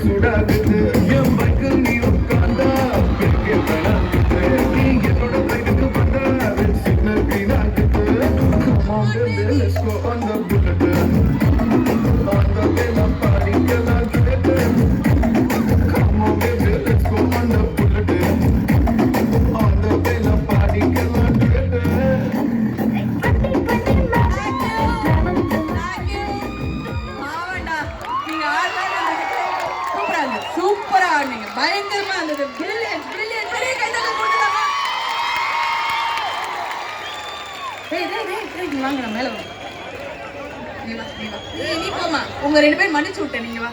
சுடாகுது என் bike நீ உட்கார்ந்தா நீ என்னோட பைக்கு வந்தா signal வீணாகுது Come on baby let's go on the bullet on the way la party girl I get it Come on baby let's go on the bullet on the way la party girl I get it சூப்பரா ஆடுனீங்க பயங்கரமா இருந்தது brilliant brilliant பெரிய கைதட்டல் போடுங்க டேய் வாங்க நான் மேல வா நீ போமா உங்க ரெண்டு பேரும் மன்னிச்சு விட்டேன் நீங்க வா